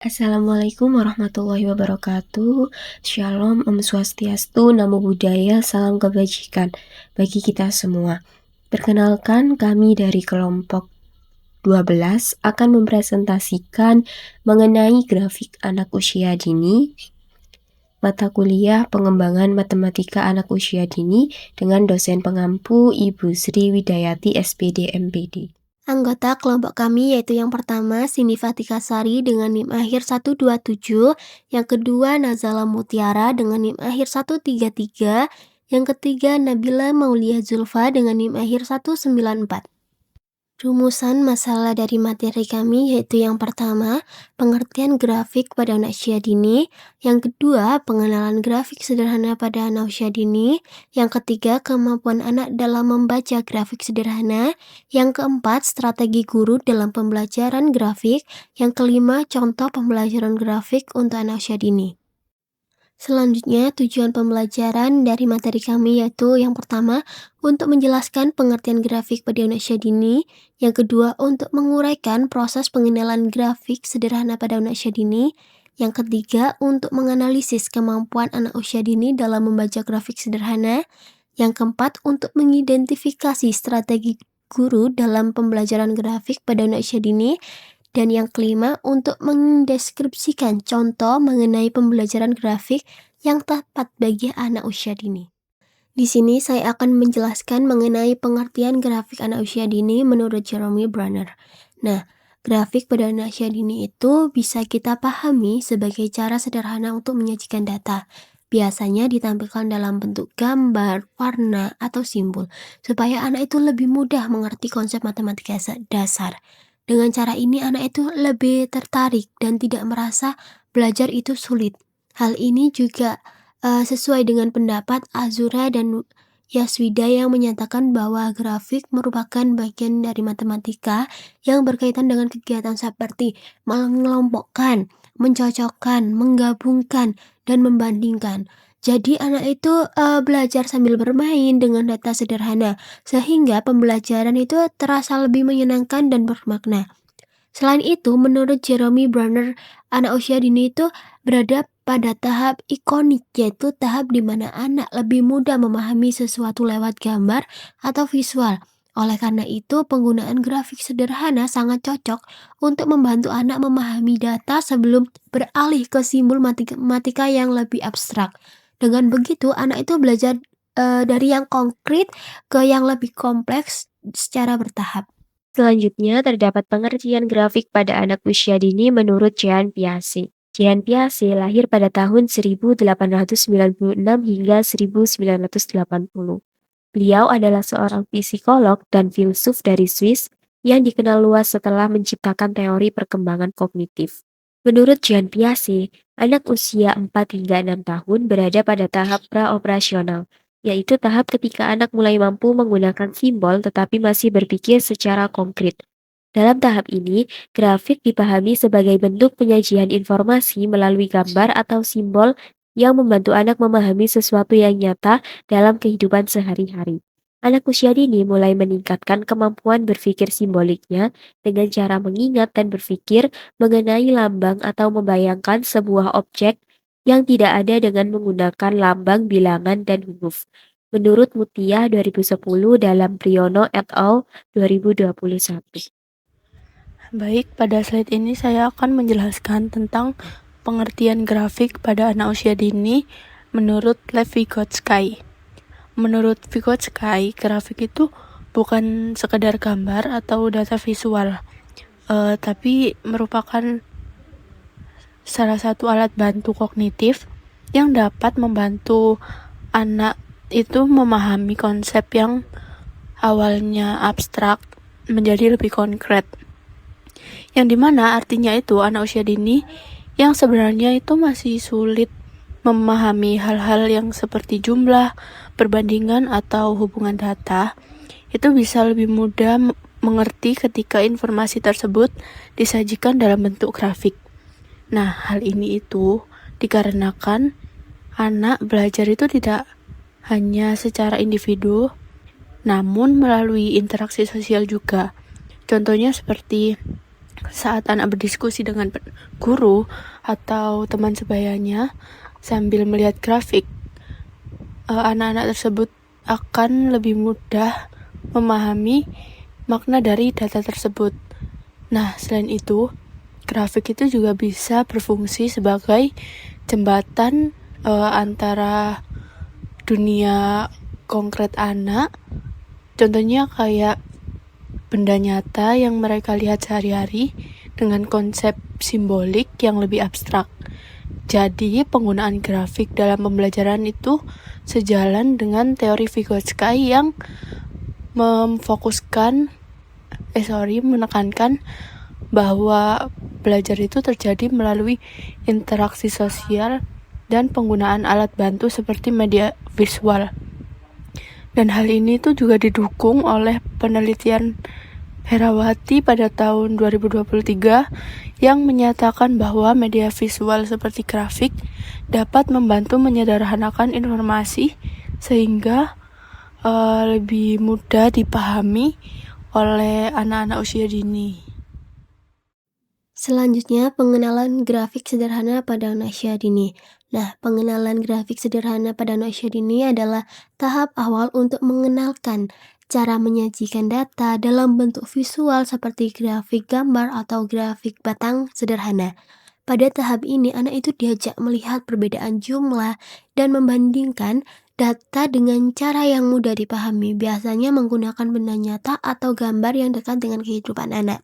Assalamualaikum warahmatullahi wabarakatuh. Shalom, Om Swastiastu, Namo Buddhaya, salam kebajikan bagi kita semua. Perkenalkan, kami dari kelompok 12 akan mempresentasikan mengenai grafik anak usia dini, mata kuliah pengembangan matematika anak usia dini dengan dosen pengampu Ibu Sri Widayati SPD MPD. Anggota kelompok kami yaitu yang pertama Cindy Fatika Sari dengan NIM akhir 127, yang kedua Nazala Mutiara dengan NIM akhir 133, yang ketiga Nabila Mauliah Zulfa dengan NIM akhir 194. Rumusan masalah dari materi kami yaitu yang pertama, pengertian grafik pada anak usia dini, yang kedua, pengenalan grafik sederhana pada anak usia dini, yang ketiga, kemampuan anak dalam membaca grafik sederhana, yang keempat, strategi guru dalam pembelajaran grafik, yang kelima, contoh pembelajaran grafik untuk anak usia dini. Selanjutnya, tujuan pembelajaran dari materi kami yaitu yang pertama, untuk menjelaskan pengertian grafik pada anak usia dini, yang kedua, untuk menguraikan proses pengenalan grafik sederhana pada anak usia dini, yang ketiga, untuk menganalisis kemampuan anak usia dini dalam membaca grafik sederhana, yang keempat, untuk mengidentifikasi strategi guru dalam pembelajaran grafik pada anak usia dini, dan yang kelima, untuk mendeskripsikan contoh mengenai pembelajaran grafik yang tepat bagi anak usia dini. Di sini saya akan menjelaskan mengenai pengertian grafik anak usia dini menurut Jeremy Brunner. Nah, grafik pada anak usia dini itu bisa kita pahami sebagai cara sederhana untuk menyajikan data. Biasanya ditampilkan dalam bentuk gambar, warna, atau simbol, supaya anak itu lebih mudah mengerti konsep matematika dasar. Dengan cara ini anak itu lebih tertarik dan tidak merasa belajar itu sulit. Hal ini juga sesuai dengan pendapat Azura dan Yaswida yang menyatakan bahwa grafik merupakan bagian dari matematika yang berkaitan dengan kegiatan seperti mengelompokkan, mencocokkan, menggabungkan, dan membandingkan. Jadi anak itu belajar sambil bermain dengan data sederhana, sehingga pembelajaran itu terasa lebih menyenangkan dan bermakna. Selain itu, menurut Jeremy Brunner, anak usia dini itu berada pada tahap ikonik, yaitu tahap di mana anak lebih mudah memahami sesuatu lewat gambar atau visual. Oleh karena itu, penggunaan grafik sederhana sangat cocok untuk membantu anak memahami data sebelum beralih ke simbol matematika yang lebih abstrak. Dengan begitu, anak itu belajar dari yang konkret ke yang lebih kompleks secara bertahap. Selanjutnya, terdapat pengertian grafik pada anak usia dini menurut Jean Piaget. Jean Piaget lahir pada tahun 1896 hingga 1980. Beliau adalah seorang psikolog dan filsuf dari Swiss yang dikenal luas setelah menciptakan teori perkembangan kognitif. Menurut Jean Piaget, anak usia 4 hingga 6 tahun berada pada tahap praoperasional, yaitu tahap ketika anak mulai mampu menggunakan simbol tetapi masih berpikir secara konkret. Dalam tahap ini, grafik dipahami sebagai bentuk penyajian informasi melalui gambar atau simbol yang membantu anak memahami sesuatu yang nyata dalam kehidupan sehari-hari. Anak usia dini mulai meningkatkan kemampuan berpikir simboliknya dengan cara mengingat dan berpikir mengenai lambang atau membayangkan sebuah objek yang tidak ada dengan menggunakan lambang, bilangan, dan huruf. Menurut Mutia 2010 dalam Priyono et al. 2021. Baik, pada slide ini saya akan menjelaskan tentang pengertian grafik pada anak usia dini menurut Lev Vygotsky. Menurut Vygotsky, grafik itu bukan sekedar gambar atau data visual, tapi merupakan salah satu alat bantu kognitif yang dapat membantu anak itu memahami konsep yang awalnya abstrak menjadi lebih konkret. Yang dimana artinya itu anak usia dini yang sebenarnya itu masih sulit memahami hal-hal yang seperti jumlah, perbandingan, atau hubungan data, itu bisa lebih mudah mengerti ketika informasi tersebut disajikan dalam bentuk grafik. Nah, hal ini itu dikarenakan anak belajar itu tidak hanya secara individu, namun melalui interaksi sosial juga. Contohnya seperti Saat anak berdiskusi dengan guru atau teman sebayanya sambil melihat grafik, anak-anak tersebut akan lebih mudah memahami makna dari data tersebut. Nah, selain itu, grafik itu juga bisa berfungsi sebagai jembatan antara dunia konkret anak, contohnya kayak benda nyata yang mereka lihat sehari-hari dengan konsep simbolik yang lebih abstrak. Jadi, penggunaan grafik dalam pembelajaran itu sejalan dengan teori Vygotsky yang menekankan bahwa belajar itu terjadi melalui interaksi sosial dan penggunaan alat bantu seperti media visual. Dan hal ini tuh juga didukung oleh penelitian Herawati pada tahun 2023 yang menyatakan bahwa media visual seperti grafik dapat membantu menyederhanakan informasi sehingga lebih mudah dipahami oleh anak-anak usia dini. Selanjutnya, pengenalan grafik sederhana pada anak usia dini. Nah, pengenalan grafik sederhana pada anak usia dini adalah tahap awal untuk mengenalkan cara menyajikan data dalam bentuk visual seperti grafik gambar atau grafik batang sederhana. Pada tahap ini, anak itu diajak melihat perbedaan jumlah dan membandingkan data dengan cara yang mudah dipahami, biasanya menggunakan benda nyata atau gambar yang dekat dengan kehidupan anak.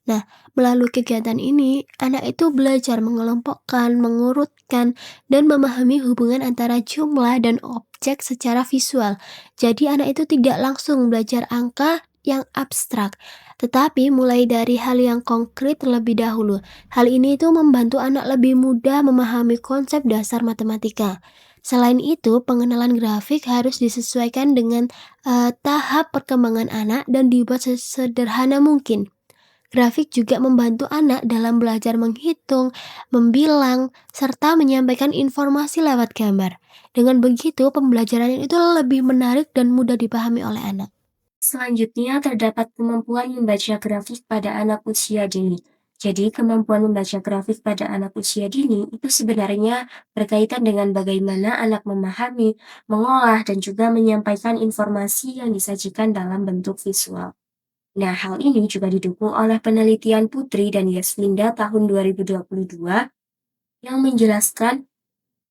Nah, melalui kegiatan ini, anak itu belajar mengelompokkan, mengurutkan, dan memahami hubungan antara jumlah dan objek secara visual. Jadi, anak itu tidak langsung belajar angka yang abstrak, tetapi mulai dari hal yang konkret terlebih dahulu. Hal ini itu membantu anak lebih mudah memahami konsep dasar matematika. Selain itu, pengenalan grafik harus disesuaikan dengan tahap perkembangan anak dan dibuat sesederhana mungkin. Grafik juga membantu anak dalam belajar menghitung, membilang, serta menyampaikan informasi lewat gambar. Dengan begitu, pembelajaran itu lebih menarik dan mudah dipahami oleh anak. Selanjutnya terdapat kemampuan membaca grafik pada anak usia dini. Jadi, kemampuan membaca grafik pada anak usia dini itu sebenarnya berkaitan dengan bagaimana anak memahami, mengolah, dan juga menyampaikan informasi yang disajikan dalam bentuk visual. Nah, hal ini juga didukung oleh penelitian Putri dan Yasminda tahun 2022 yang menjelaskan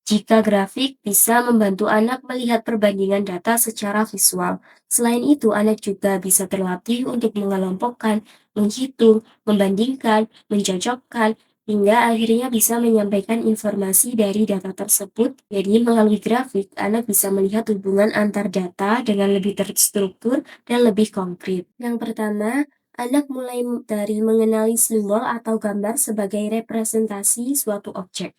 jika grafik bisa membantu anak melihat perbandingan data secara visual. Selain itu, anak juga bisa terlatih untuk mengelompokkan, menghitung, membandingkan, mencocokkan, hingga akhirnya bisa menyampaikan informasi dari data tersebut. Jadi, melalui grafik, anak bisa melihat hubungan antar data dengan lebih terstruktur dan lebih konkret. Yang pertama, anak mulai dari mengenali simbol atau gambar sebagai representasi suatu objek.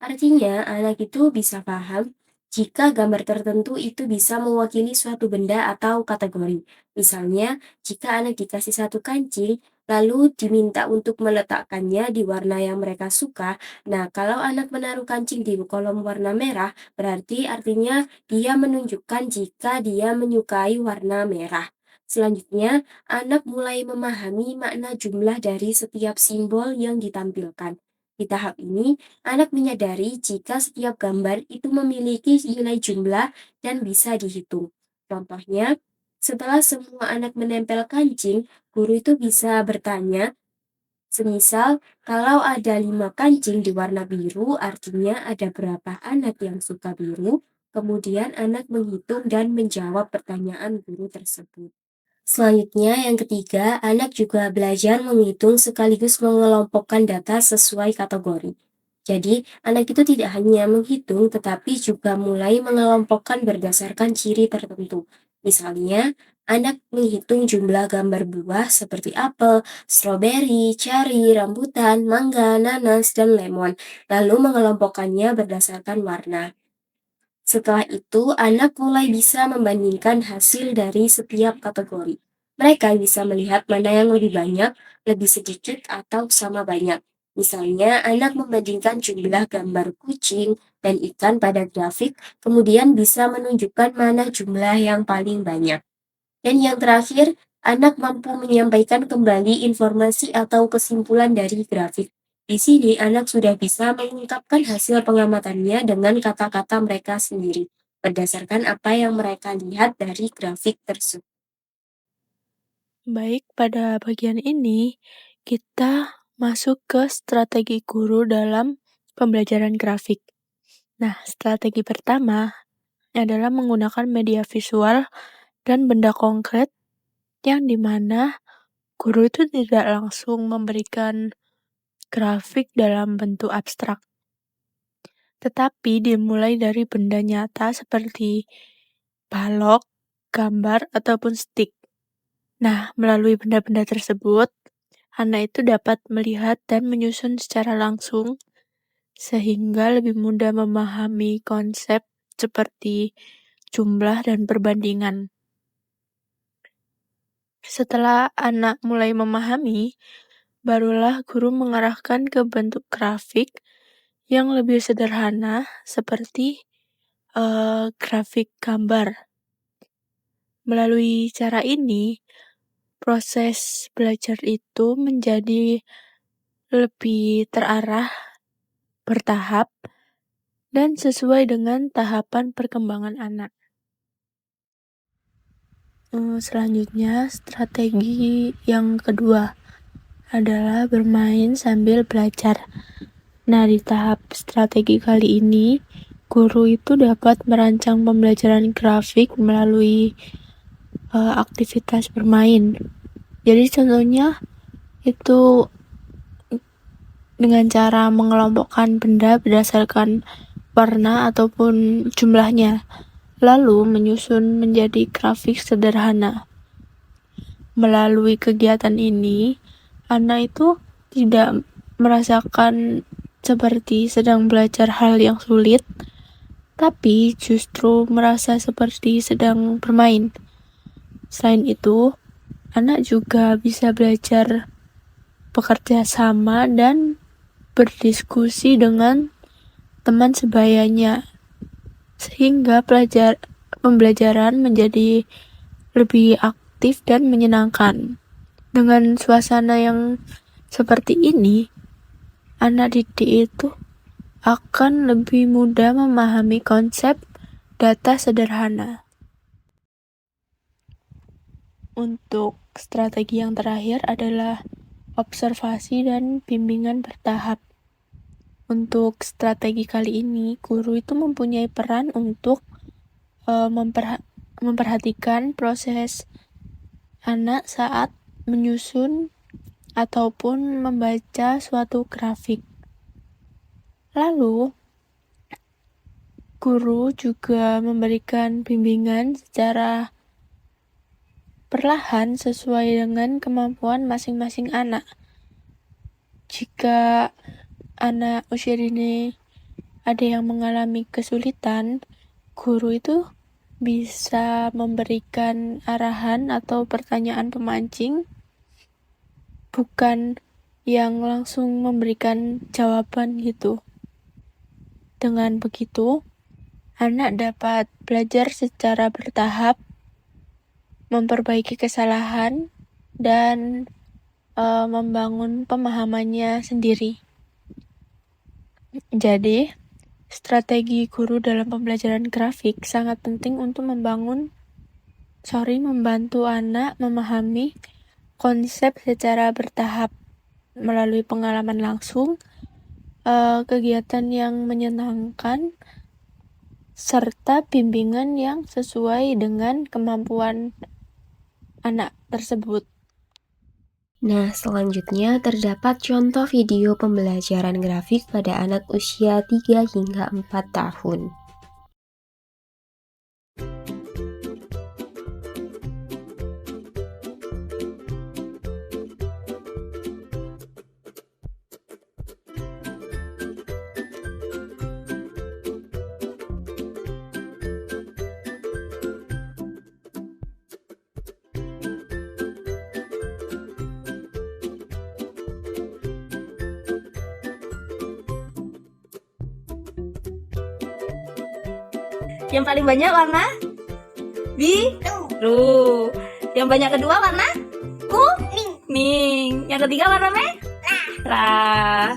Artinya, anak itu bisa paham jika gambar tertentu itu bisa mewakili suatu benda atau kategori. Misalnya, jika anak dikasih satu kancing, lalu diminta untuk meletakkannya di warna yang mereka suka. Nah, kalau anak menaruh kancing di kolom warna merah, berarti artinya dia menunjukkan jika dia menyukai warna merah. Selanjutnya, anak mulai memahami makna jumlah dari setiap simbol yang ditampilkan. Di tahap ini, anak menyadari jika setiap gambar itu memiliki nilai jumlah dan bisa dihitung. Contohnya, setelah semua anak menempel kancing, guru itu bisa bertanya, semisal kalau ada 5 kancing di warna biru, artinya ada berapa anak yang suka biru, kemudian anak menghitung dan menjawab pertanyaan guru tersebut. Selanjutnya, yang ketiga, anak juga belajar menghitung sekaligus mengelompokkan data sesuai kategori. Jadi, anak itu tidak hanya menghitung, tetapi juga mulai mengelompokkan berdasarkan ciri tertentu. Misalnya, anak menghitung jumlah gambar buah seperti apel, stroberi, ceri, rambutan, mangga, nanas, dan lemon, lalu mengelompokkannya berdasarkan warna. Setelah itu, anak mulai bisa membandingkan hasil dari setiap kategori. Mereka bisa melihat mana yang lebih banyak, lebih sedikit, atau sama banyak. Misalnya, anak membandingkan jumlah gambar kucing dan ikan pada grafik, kemudian bisa menunjukkan mana jumlah yang paling banyak. Dan yang terakhir, Anak mampu menyampaikan kembali informasi atau kesimpulan dari grafik. Di sini, anak sudah bisa mengungkapkan hasil pengamatannya dengan kata-kata mereka sendiri, berdasarkan apa yang mereka lihat dari grafik tersebut. Baik, pada bagian ini kita masuk ke strategi guru dalam pembelajaran grafik. Nah, strategi pertama adalah menggunakan media visual dan benda konkret yang dimana guru itu tidak langsung memberikan grafik dalam bentuk abstrak, tetapi dimulai dari benda nyata seperti balok, gambar, ataupun stick. Nah, melalui benda-benda tersebut, anak itu dapat melihat dan menyusun secara langsung sehingga lebih mudah memahami konsep seperti jumlah dan perbandingan. Setelah anak mulai memahami, barulah guru mengarahkan ke bentuk grafik yang lebih sederhana seperti grafik gambar. Melalui cara ini, proses belajar itu menjadi lebih terarah, bertahap, dan sesuai dengan tahapan perkembangan anak. Selanjutnya, strategi yang kedua adalah bermain sambil belajar. Nah, di tahap strategi kali ini, guru itu dapat merancang pembelajaran grafik melalui aktivitas bermain. Jadi contohnya itu dengan cara mengelompokkan benda berdasarkan warna ataupun jumlahnya, lalu menyusun menjadi grafik sederhana. Melalui kegiatan ini, anak itu tidak merasakan seperti sedang belajar hal yang sulit, tapi justru merasa seperti sedang bermain. Selain itu, anak juga bisa belajar bekerja sama dan berdiskusi dengan teman sebayanya, sehingga pembelajaran menjadi lebih aktif dan menyenangkan. Dengan suasana yang seperti ini, anak didik itu akan lebih mudah memahami konsep data sederhana. Untuk strategi yang terakhir adalah observasi dan bimbingan bertahap. Untuk strategi kali ini, guru itu mempunyai peran untuk memperhatikan proses anak saat menyusun ataupun membaca suatu grafik. Lalu, guru juga memberikan bimbingan secara perlahan sesuai dengan kemampuan masing-masing anak. Jika anak usia dini ada yang mengalami kesulitan, guru itu bisa memberikan arahan atau pertanyaan pemancing, bukan yang langsung memberikan jawaban gitu. Dengan begitu, anak dapat belajar secara bertahap, memperbaiki kesalahan, dan membangun pemahamannya sendiri. Jadi, strategi guru dalam pembelajaran grafik sangat penting untuk membantu anak memahami konsep secara bertahap melalui pengalaman langsung, kegiatan yang menyenangkan, serta bimbingan yang sesuai dengan kemampuan anak tersebut. Nah, selanjutnya terdapat contoh video pembelajaran grafik pada anak usia 3 hingga 4 tahun. Yang paling banyak warna biru. Yang banyak kedua warna kuning. Yang ketiga warna merah.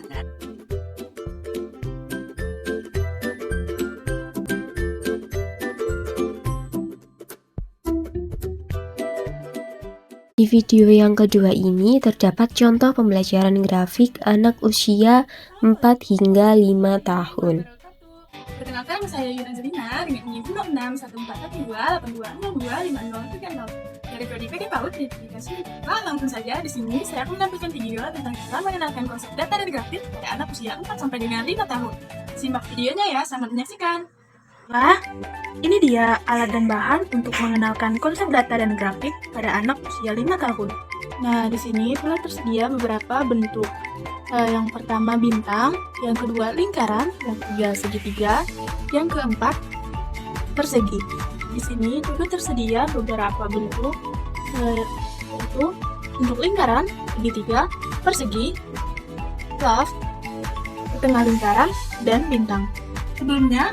Di video yang kedua ini terdapat contoh pembelajaran grafik anak usia 4 hingga 5 tahun. Perkenalkan, saya Yuna Zelina dengan NIM 061412825030. Dari Prodi PD PAUD di aplikasi Pak, langsung saja di sini saya akan menampilkan video tentang cara mengenalkan konsep data dan grafik pada anak usia 4 sampai dengan 5 tahun. Simak videonya ya, selamat menyaksikan. Nah, ini dia alat dan bahan untuk mengenalkan konsep data dan grafik pada anak usia 5 tahun. Nah, di sini telah tersedia beberapa bentuk. Yang pertama bintang, yang kedua lingkaran, yang ketiga segitiga, yang keempat persegi. Di sini juga tersedia beberapa bentuk, yaitu bentuk lingkaran, segitiga, persegi, love, tengah lingkaran, dan bintang. Sebelumnya,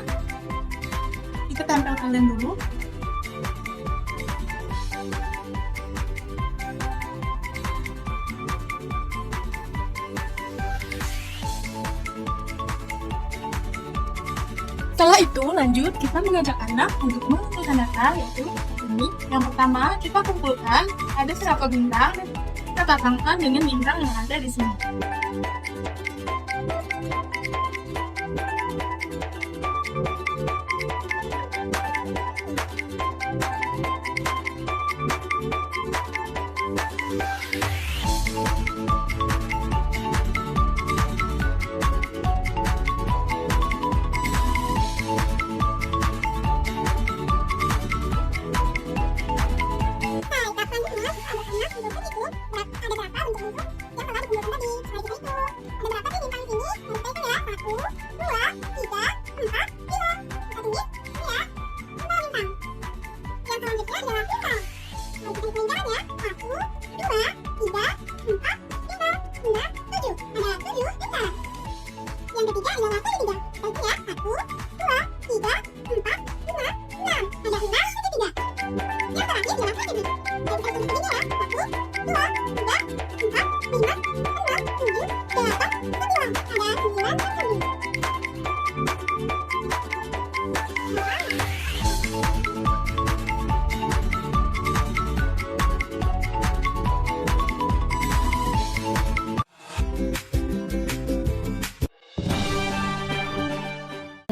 kita tampilkan kalian dulu. Setelah itu lanjut kita mengajak anak untuk mengumpulkan data, yaitu ini. Yang pertama kita kumpulkan ada berapa bintang dan kita pasangkan dengan bintang yang ada di sini.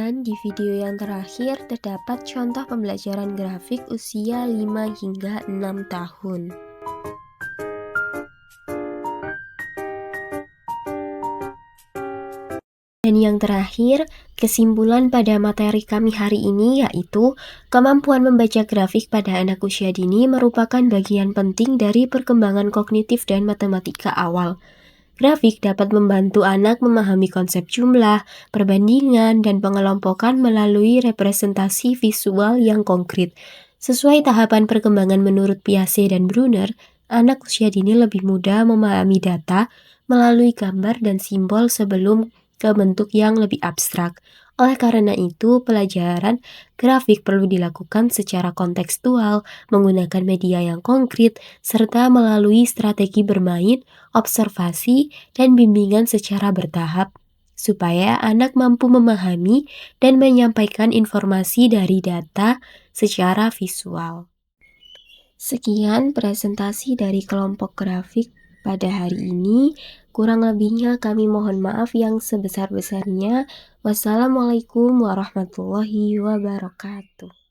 Dan di video yang terakhir terdapat contoh pembelajaran grafik usia 5 hingga 6 tahun. Dan yang terakhir, kesimpulan pada materi kami hari ini yaitu kemampuan membaca grafik pada anak usia dini merupakan bagian penting dari perkembangan kognitif dan matematika awal. Grafik dapat membantu anak memahami konsep jumlah, perbandingan, dan pengelompokan melalui representasi visual yang konkret. Sesuai tahapan perkembangan menurut Piaget dan Brunner, anak usia dini lebih mudah memahami data melalui gambar dan simbol sebelum ke bentuk yang lebih abstrak. Oleh karena itu, pelajaran grafik perlu dilakukan secara kontekstual, menggunakan media yang konkret, serta melalui strategi bermain, observasi, dan bimbingan secara bertahap, supaya anak mampu memahami dan menyampaikan informasi dari data secara visual. Sekian presentasi dari kelompok grafik pada hari ini. Kurang lebihnya kami mohon maaf yang sebesar-besarnya. Wassalamualaikum warahmatullahi wabarakatuh.